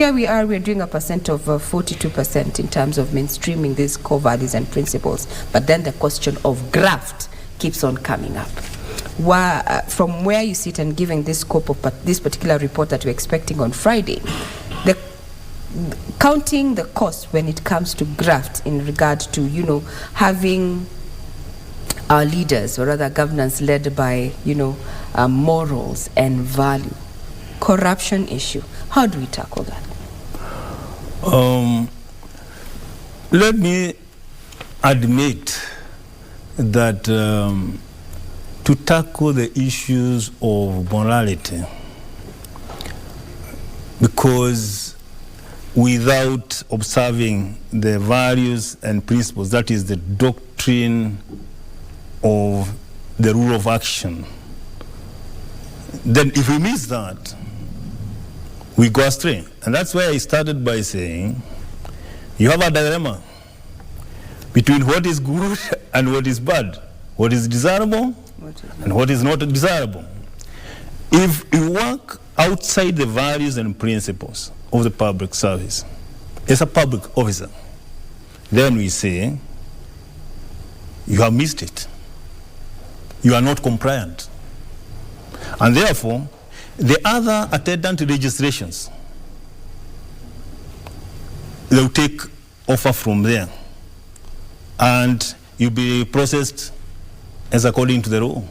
Here we're doing a percent of 42% in terms of mainstreaming these core values and principles. But then the question of graft keeps on coming up. From where you sit and giving this scope of this particular report that we're expecting on Friday, counting the cost when it comes to graft in regard to, having our leaders, or rather governance led by, morals and value, corruption issue, how do we tackle that? Let me admit that to tackle the issues of morality, because without observing the values and principles, that is the doctrine of the rule of action, then if we miss that, we go astray. And that's why I started by saying you have a dilemma between what is good and what is bad, what is desirable and what is not desirable. If you work outside the values and principles of the public service as a public officer, then we say you have missed it. You are not compliant. And therefore, the other attendant registrations, they'll take offer from there, and you'll be processed as according to the law.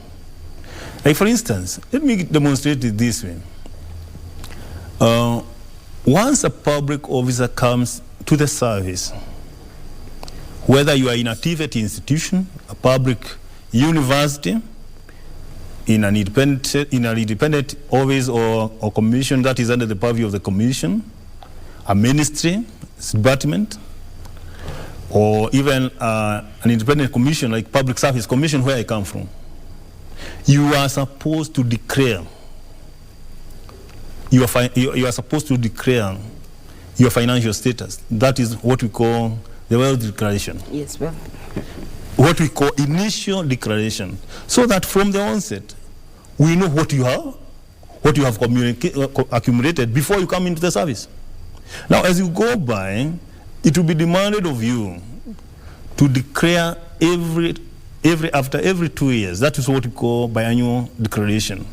Like, for instance, let me demonstrate it this way. Once a public officer comes to the service, whether you are in a TVET institution, a public university, in an independent office or commission that is under the purview of the commission, a ministry, department, or even an independent commission like Public Service Commission, where I come from, you are supposed to declare you are supposed to declare your financial status. That is what we call the wealth declaration. Yes, well. What we call initial declaration, so that from the onset we know what you have accumulated before you come into the service. Now, as you go by, it will be demanded of you to declare after every 2 years. That is what we call biannual declaration,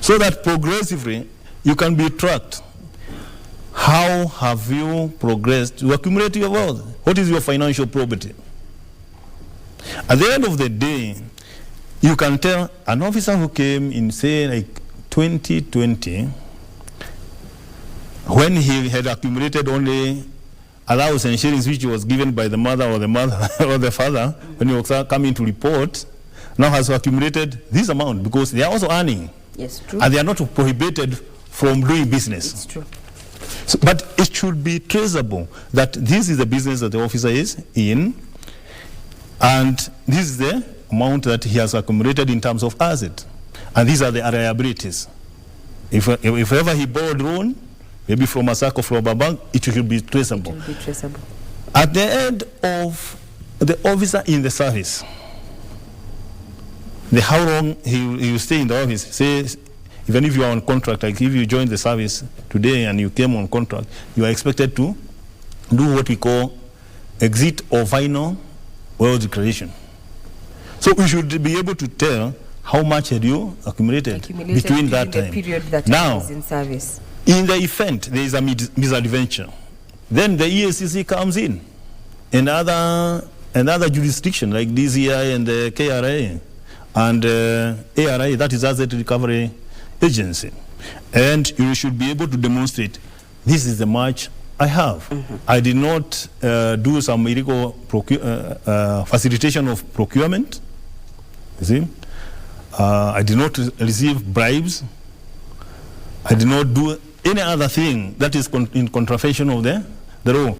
so that progressively you can be tracked. How have you progressed to accumulate your wealth? What is your financial probity? At the end of the day, you can tell an officer who came in, say, like 2020, when he had accumulated only allowance and shillings which was given by the mother or the father, when he was coming to report, now has accumulated this amount, because they are also earning. Yes, true. And they are not prohibited from doing business. It's true. So, but it should be traceable that this is the business that the officer is in, and this is the amount that he has accumulated in terms of asset. And these are the liabilities. If ever he borrowed loan, maybe from a circle, from a bank, it should be traceable. It will be traceable. At the end of the officer in the service, how long he will stay in the office, say, even if you are on contract, like if you join the service today and you came on contract, you are expected to do what we call exit or final wealth declaration. So we should be able to tell how much had you accumulated between that time. The period that now, is in service. In the event there is a misadventure, then the EACC comes in, and other jurisdiction like DCI and the KRA and ARI, that is Asset Recovery Agency, and you should be able to demonstrate this is the much I have. I did not do some illegal facilitation of procurement. You see, I did not receive bribes. I did not do any other thing that is in contravention of the law.